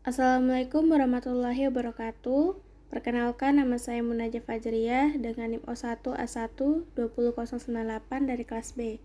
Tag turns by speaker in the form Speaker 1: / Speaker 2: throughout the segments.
Speaker 1: Assalamualaikum warahmatullahi wabarakatuh. Perkenalkan, nama saya Munajah Fajriyah dengan NIM O1A1 20098 dari kelas B.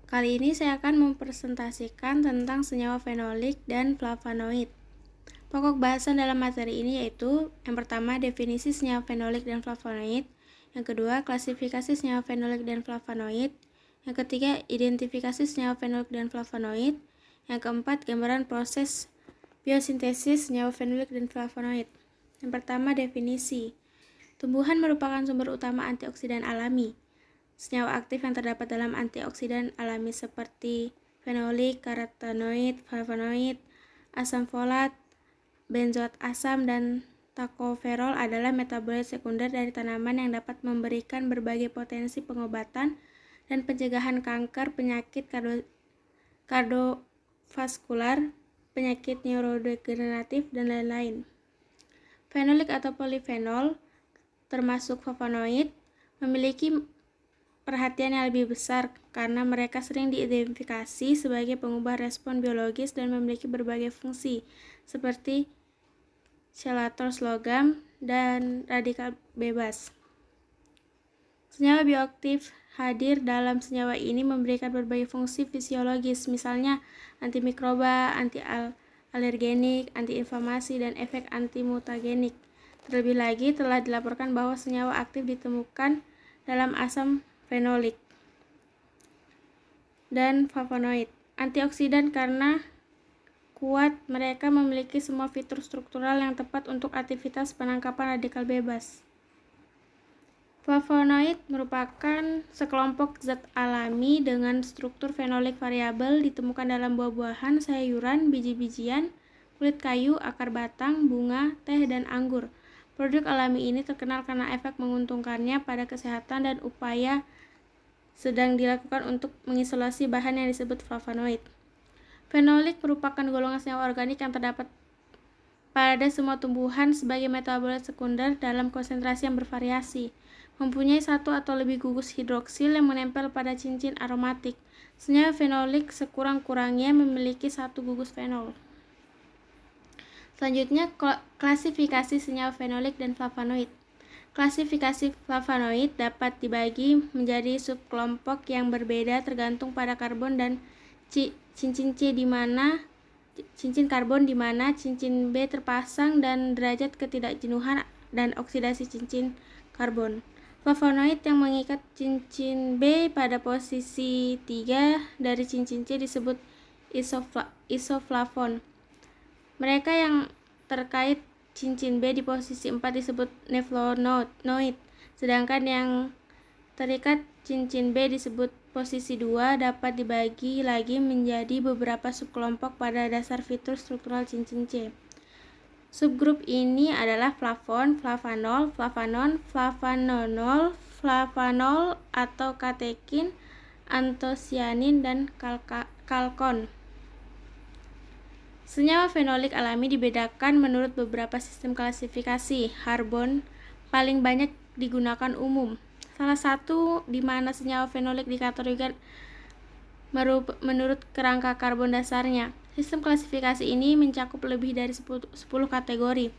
Speaker 1: Kali ini saya akan mempresentasikan tentang senyawa fenolik dan flavonoid. Pokok bahasan dalam materi ini yaitu yang pertama, definisi senyawa fenolik dan flavonoid. Yang kedua, klasifikasi senyawa fenolik dan flavonoid. Yang ketiga, identifikasi senyawa fenolik dan flavonoid. Yang keempat, gambaran proses biosintesis senyawa fenolik dan flavonoid. Yang pertama, definisi. Tumbuhan merupakan sumber utama antioksidan alami. Senyawa aktif yang terdapat dalam antioksidan alami seperti fenolik, karotenoid, flavonoid, asam folat, benzoat asam, dan tokoferol adalah metabolit sekunder dari tanaman yang dapat memberikan berbagai potensi pengobatan dan pencegahan kanker, penyakit kardiovaskular, penyakit neurodegeneratif, dan lain-lain. Fenolik atau polifenol, termasuk flavonoid, memiliki perhatian yang lebih besar karena mereka sering diidentifikasi sebagai pengubah respon biologis dan memiliki berbagai fungsi seperti chelator logam dan radikal bebas. Senyawa bioaktif hadir dalam senyawa ini memberikan berbagai fungsi fisiologis, misalnya antimikroba, anti-alergenik, antiinflamasi, dan efek antimutagenik. Terlebih lagi, telah dilaporkan bahwa senyawa aktif ditemukan dalam asam fenolik dan flavonoid. Antioksidan karena kuat, mereka memiliki semua fitur struktural yang tepat untuk aktivitas penangkapan radikal bebas. Flavonoid merupakan sekelompok zat alami dengan struktur fenolik variabel ditemukan dalam buah-buahan, sayuran, biji-bijian, kulit kayu, akar batang, bunga, teh, dan anggur. Produk alami ini terkenal karena efek menguntungkannya pada kesehatan dan upaya sedang dilakukan untuk mengisolasi bahan yang disebut flavonoid. Fenolik merupakan golongan senyawa organik yang terdapat pada semua tumbuhan sebagai metabolit sekunder dalam konsentrasi yang bervariasi. Mempunyai satu atau lebih gugus hidroksil yang menempel pada cincin aromatik. Senyawa fenolik sekurang-kurangnya memiliki satu gugus fenol. Selanjutnya, klasifikasi senyawa fenolik dan flavonoid. Klasifikasi flavonoid dapat dibagi menjadi subkelompok yang berbeda tergantung pada karbon dan cincin C di mana cincin karbon di mana cincin B terpasang dan derajat ketidakjenuhan dan oksidasi cincin karbon. Flavonoid yang mengikat cincin B pada posisi 3 dari cincin C disebut isoflavon. Mereka yang terkait cincin B di posisi 4 disebut flavonoid, sedangkan yang terikat cincin B disebut posisi 2 dapat dibagi lagi menjadi beberapa subkelompok pada dasar fitur struktural cincin C. Subgrup ini adalah flavon, flavanol, flavanon, flavanonol, flavanol atau katekin, antosianin, dan kalkon. Senyawa fenolik alami dibedakan menurut beberapa sistem klasifikasi. Karbon paling banyak digunakan umum. Salah satu di mana senyawa fenolik dikategorikan menurut kerangka karbon dasarnya. Sistem klasifikasi ini mencakup lebih dari 10 kategori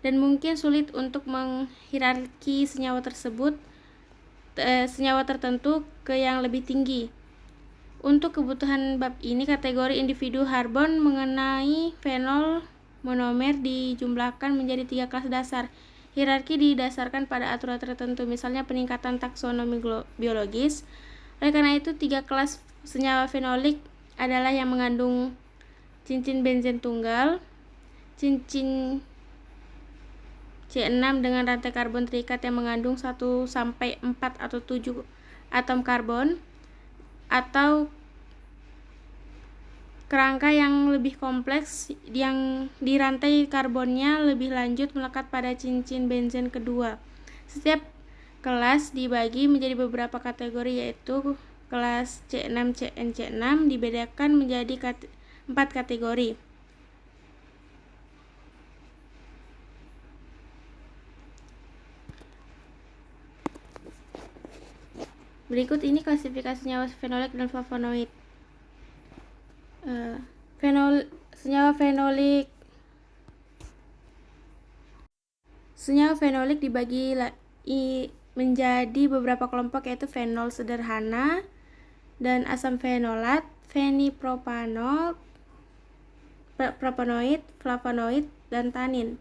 Speaker 1: dan mungkin sulit untuk menghierarki senyawa tertentu ke yang lebih tinggi. Untuk kebutuhan bab ini, kategori individu karbon mengenai fenol monomer dijumlahkan menjadi 3 kelas dasar. Hierarki didasarkan pada aturan tertentu, misalnya peningkatan taksonomi biologis. Oleh karena itu, 3 kelas senyawa fenolik adalah yang mengandung cincin benzen tunggal, cincin C6 dengan rantai karbon terikat yang mengandung 1 sampai 4 atau 7 atom karbon, atau kerangka yang lebih kompleks yang di rantai karbonnya lebih lanjut melekat pada cincin benzen kedua. Setiap kelas dibagi menjadi beberapa kategori, yaitu kelas C6, CnC6 dibedakan menjadi 4 kategori. Berikut ini klasifikasi senyawa fenolik dan flavonoid. Senyawa fenolik dibagi menjadi beberapa kelompok, yaitu fenol sederhana dan asam fenolat, fenipropanoid, propanoid, flavonoid, dan tanin.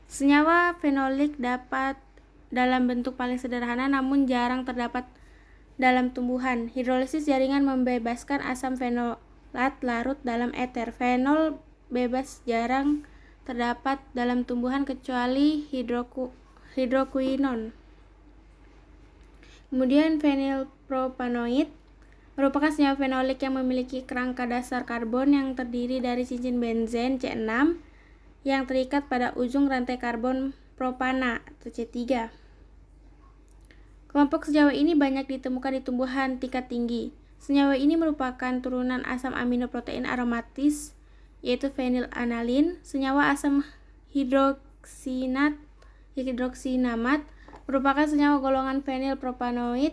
Speaker 1: Senyawa fenolik dapat dalam bentuk paling sederhana namun jarang terdapat dalam tumbuhan. Hidrolisis jaringan membebaskan asam fenolat larut dalam eter. Fenol bebas jarang terdapat dalam tumbuhan kecuali hidrokuinon. Kemudian fenilpropanoid merupakan senyawa fenolik yang memiliki kerangka dasar karbon yang terdiri dari cincin benzen C6 yang terikat pada ujung rantai karbon propana atau C3. Kelompok senyawa ini banyak ditemukan di tumbuhan tingkat tinggi. Senyawa ini merupakan turunan asam amino protein aromatis, yaitu fenilanalin. Senyawa asam hidroksinamat merupakan senyawa golongan fenilpropanoid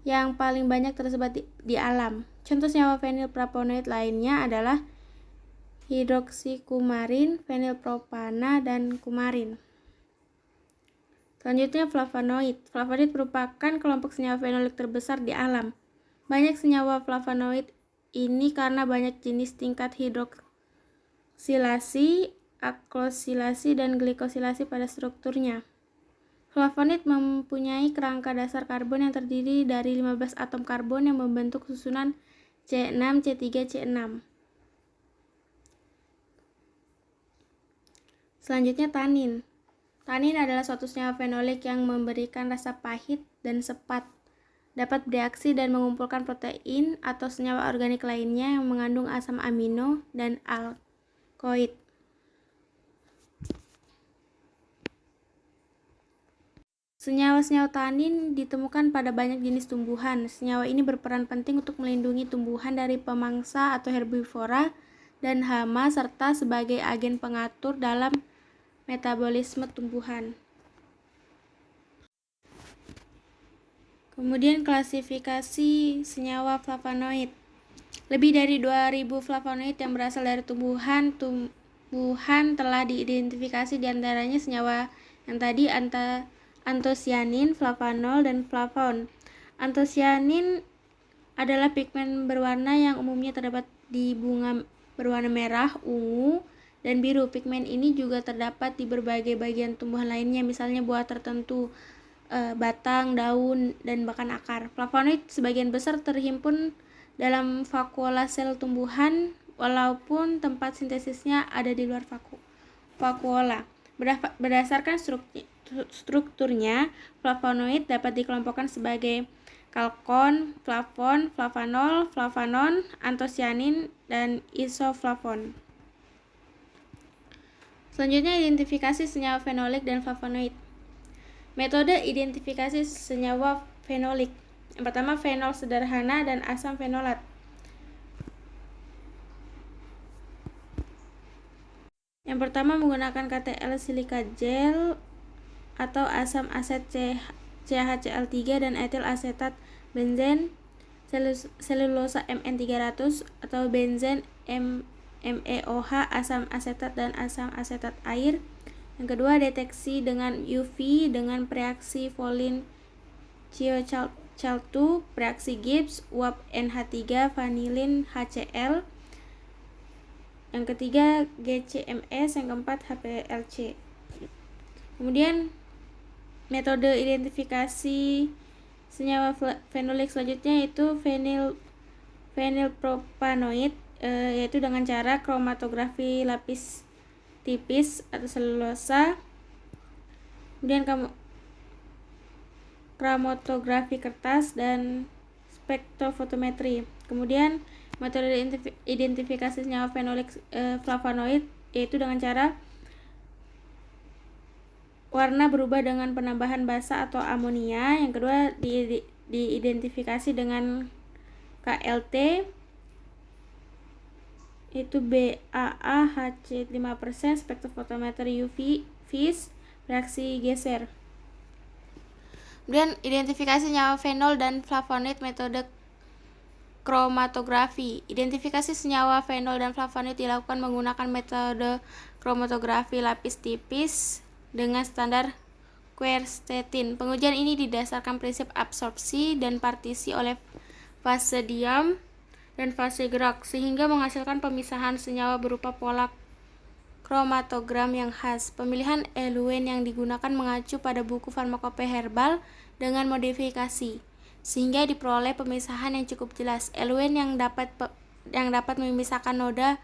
Speaker 1: yang paling banyak tersebar di alam. Contoh senyawa fenilpropanoid lainnya adalah hidroksikumarin, fenilpropana, dan kumarin. Selanjutnya flavonoid. Flavonoid merupakan kelompok senyawa fenolik terbesar di alam. Banyak senyawa flavonoid ini karena banyak jenis tingkat hidroksilasi, aklosilasi, dan glikosilasi pada strukturnya. Flavonoid mempunyai kerangka dasar karbon yang terdiri dari 15 atom karbon yang membentuk susunan C6, C3, C6. Selanjutnya tanin. Tanin adalah suatu senyawa fenolik yang memberikan rasa pahit dan sepat. Dapat bereaksi dan mengumpulkan protein atau senyawa organik lainnya yang mengandung asam amino dan alkoid. Senyawa-senyawa tanin ditemukan pada banyak jenis tumbuhan. Senyawa ini berperan penting untuk melindungi tumbuhan dari pemangsa atau herbivora dan hama serta sebagai agen pengatur dalam metabolisme tumbuhan. Kemudian klasifikasi senyawa flavonoid. Lebih dari 2000 flavonoid yang berasal dari tumbuhan telah diidentifikasi, diantaranya senyawa yang tadi antosianin, flavanol, dan flavon. Antosianin adalah pigmen berwarna yang umumnya terdapat di bunga berwarna merah, ungu, dan biru. Pigmen ini juga terdapat di berbagai bagian tumbuhan lainnya, misalnya buah tertentu, batang, daun, dan bahkan akar. Flavonoid sebagian besar terhimpun dalam vakuola sel tumbuhan, walaupun tempat sintesisnya ada di luar vakuola. Berdasarkan strukturnya, flavonoid dapat dikelompokkan sebagai kalkon, flavon, flavanol, flavanon, antosianin, dan isoflavon. Selanjutnya, identifikasi senyawa fenolik dan flavonoid. Metode identifikasi senyawa fenolik. Yang pertama, fenol sederhana dan asam fenolat. Yang pertama menggunakan KTL silika gel atau asam aset CHCl3 dan etil asetat benzen, selulosa Mn300 atau benzen MEOH, asam asetat dan asam asetat air. Yang kedua, deteksi dengan UV dengan reaksi Folin Chiochaltu, reaksi Gibbs, uap NH3, vanilin HCl. Yang ketiga, GCMS. Yang keempat, HPLC. Kemudian metode identifikasi senyawa fenolik selanjutnya yaitu fenilpropanoid, yaitu dengan cara kromatografi lapis tipis atau selulosa, kemudian kromatografi kertas, dan spektrofotometri. Kemudian metode identifikasi senyawa fenolik flavonoid yaitu dengan cara warna berubah dengan penambahan basa atau amonia. Yang kedua, diidentifikasi dengan KLT itu BAAHC 5%, spektrofotometer UV vis, reaksi geser. Kemudian identifikasi senyawa fenol dan flavonoid. Metode kromatografi. Identifikasi senyawa fenol dan flavonoid dilakukan menggunakan metode kromatografi lapis tipis dengan standar quercetin. Pengujian ini didasarkan prinsip absorpsi dan partisi oleh fase diam dan fase gerak, sehingga menghasilkan pemisahan senyawa berupa pola kromatogram yang khas. Pemilihan eluen yang digunakan mengacu pada buku farmakope herbal dengan modifikasi, sehingga diperoleh pemisahan yang cukup jelas. Eluen yang dapat memisahkan noda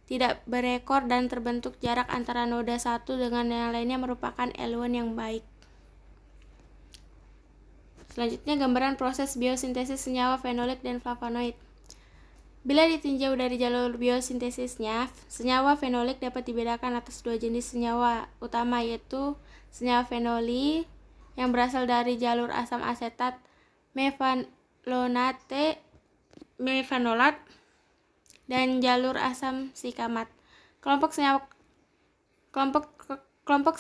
Speaker 1: tidak berekor dan terbentuk jarak antara noda satu dengan yang lainnya merupakan eluen yang baik. Selanjutnya, gambaran proses biosintesis senyawa fenolik dan flavonoid. Bila ditinjau dari jalur biosintesisnya, senyawa fenolik dapat dibedakan atas dua jenis senyawa utama, yaitu senyawa fenoli yang berasal dari jalur asam asetat mefanolat dan jalur asam sikamat. Kelompok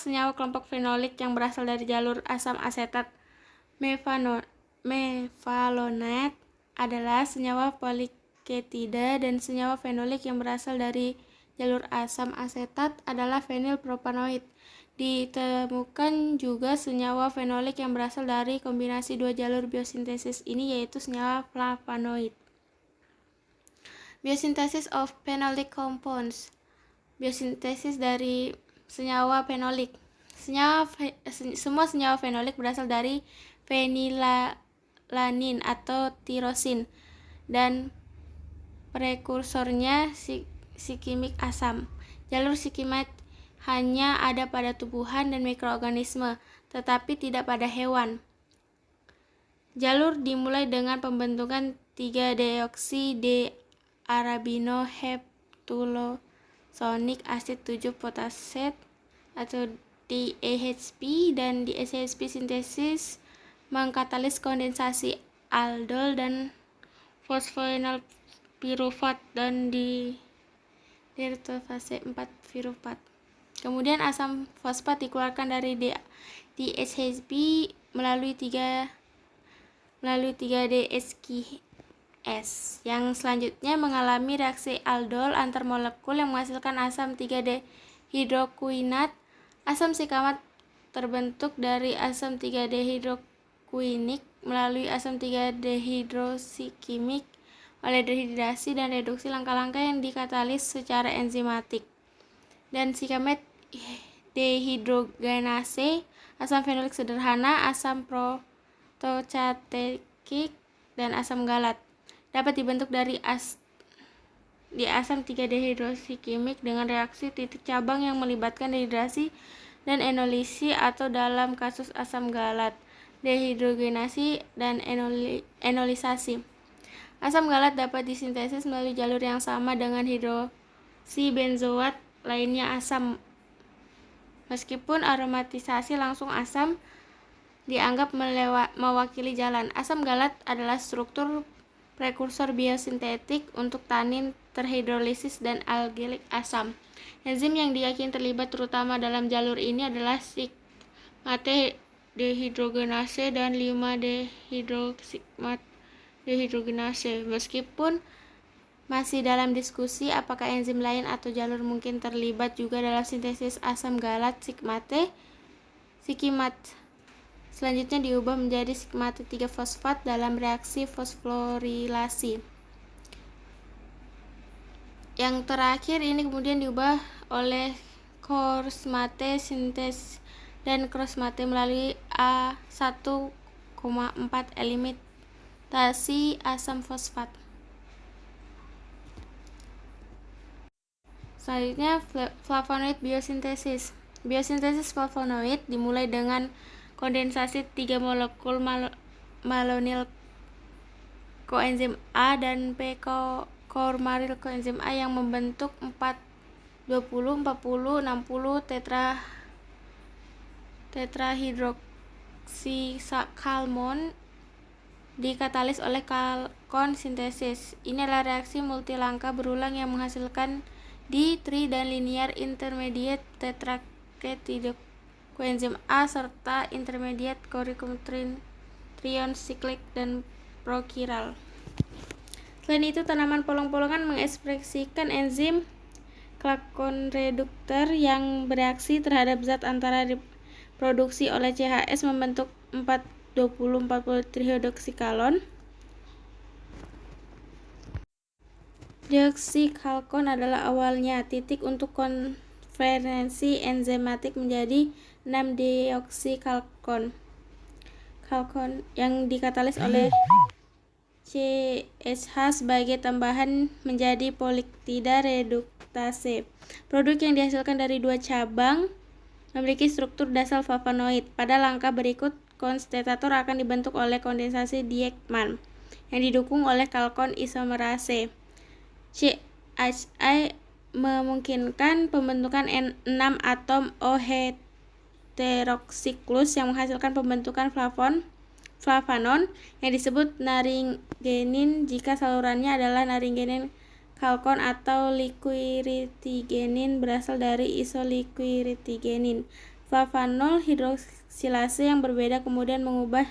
Speaker 1: senyawa fenolik yang berasal dari jalur asam asetat mefalonat adalah senyawa poliketida, dan senyawa fenolik yang berasal dari jalur asam asetat adalah fenilpropanoid. Ditemukan juga senyawa fenolik yang berasal dari kombinasi dua jalur biosintesis ini, yaitu senyawa flavonoid. Biosinthesis of phenolic compounds. Biosintesis dari senyawa fenolik. Semua senyawa fenolik berasal dari fenilalanin atau tirosin, dan prekursornya sikimik asam. Jalur sikimat hanya ada pada tumbuhan dan mikroorganisme, tetapi tidak pada hewan. Jalur dimulai dengan pembentukan 3-deoksi-D-arabinoheptulosonic acid 7 potasate atau DAHP, dan DAHP sintesis mengkatalis kondensasi aldol dan fosfoenol pirufat dan di fase 4 pirufat. Kemudian asam fosfat dikeluarkan dari DHP melalui 3-DHQS yang selanjutnya mengalami reaksi aldol antar molekul yang menghasilkan asam 3-dehidrokuinat. Asam sikamat terbentuk dari asam 3-dehidrokuinik melalui asam 3-dehidrosikimik oleh dehidrasi dan reduksi langkah-langkah yang dikatalis secara enzimatik. Dan sikamat dehidrogenase, asam fenolik sederhana, asam protocatekic, dan asam galat dapat dibentuk dari asam 3-dehidrosikimik dengan reaksi titik cabang yang melibatkan dehidrasi dan enolisi, atau dalam kasus asam galat, dehidrogenasi dan enolisasi. Asam galat dapat disintesis melalui jalur yang sama dengan hidroksibenzoat lainnya asam. Meskipun aromatisasi langsung asam dianggap mewakili jalan, asam galat adalah struktur prekursor biosintetik untuk tanin terhidrolisis dan algilik asam. Enzim yang diyakini terlibat terutama dalam jalur ini adalah sikmate dehidrogenase dan 5-dehidrosikmate-dehidrogenase. Meskipun masih dalam diskusi apakah enzim lain atau jalur mungkin terlibat juga dalam sintesis asam galat sikimat selanjutnya diubah menjadi sikmate 3-fosfat dalam reaksi fosforilasi. Yang terakhir ini kemudian diubah oleh crossmate sintes dan crossmate melalui A1,4 eliminasi asam fosfat. Selanjutnya, flavonoid biosintesis. Biosintesis flavonoid dimulai dengan kondensasi 3 molekul malonyl koenzim A dan p-courmaryl koenzim A yang membentuk 4,20, 40, 60 tetrahidroksikalmon dikatalis oleh kalkon sintesis. Ini adalah reaksi multilangkah berulang yang menghasilkan di-tri dan linear intermediate tetraketido koenzim A serta intermediate korikumin trion siklik dan prokiral. Selain itu, tanaman polong-polongan mengekspresikan enzim Chalcone reduktor yang bereaksi terhadap zat antara diproduksi oleh CHS membentuk 4,20,40 trihidroksikalon. Deoksikhalkon adalah awalnya titik untuk konversi enzimatik menjadi 6-deoksikhalkon yang dikatalis oleh CHH sebagai tambahan menjadi poliktida reduktase. Produk yang dihasilkan dari dua cabang memiliki struktur dasar flavonoid. Pada langkah berikut, konstetator akan dibentuk oleh kondensasi Dieckmann yang didukung oleh chalcone isomerase. CHI memungkinkan pembentukan 6 atom O heteroksiklus yang menghasilkan pembentukan flavanon yang disebut naringenin jika salurannya adalah naringenin chalcone atau liquiritigenin berasal dari isoliquiritigenin. Flavanol hidroksilase yang berbeda kemudian mengubah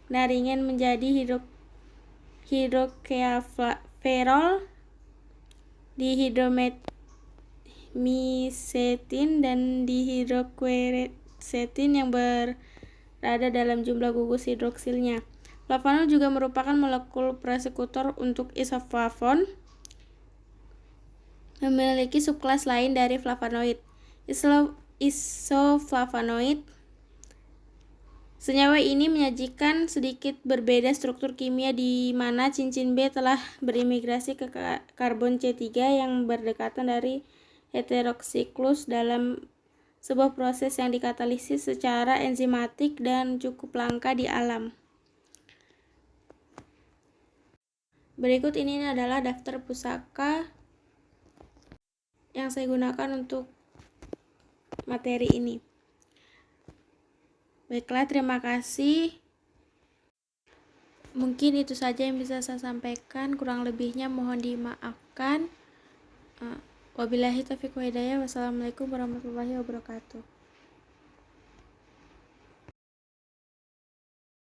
Speaker 1: naringen menjadi hidrokeaferol dihidromisetin dan dihidroquercetin yang berada dalam jumlah gugus hidroksilnya. Flavanol juga merupakan molekul persekutor untuk isoflavon, memiliki subkelas lain dari flavonoid, isoflavonoid. Senyawa ini menyajikan sedikit berbeda struktur kimia di mana cincin B telah berimigrasi ke karbon C3 yang berdekatan dari heteroksiklus dalam sebuah proses yang dikatalisis secara enzimatik dan cukup langka di alam. Berikut ini adalah daftar pusaka yang saya gunakan untuk materi ini. Baiklah, terima kasih. Mungkin itu saja yang bisa saya sampaikan. Kurang lebihnya mohon dimaafkan. Wabillahi taufiq wa hidayah. Wassalamualaikum warahmatullahi wabarakatuh.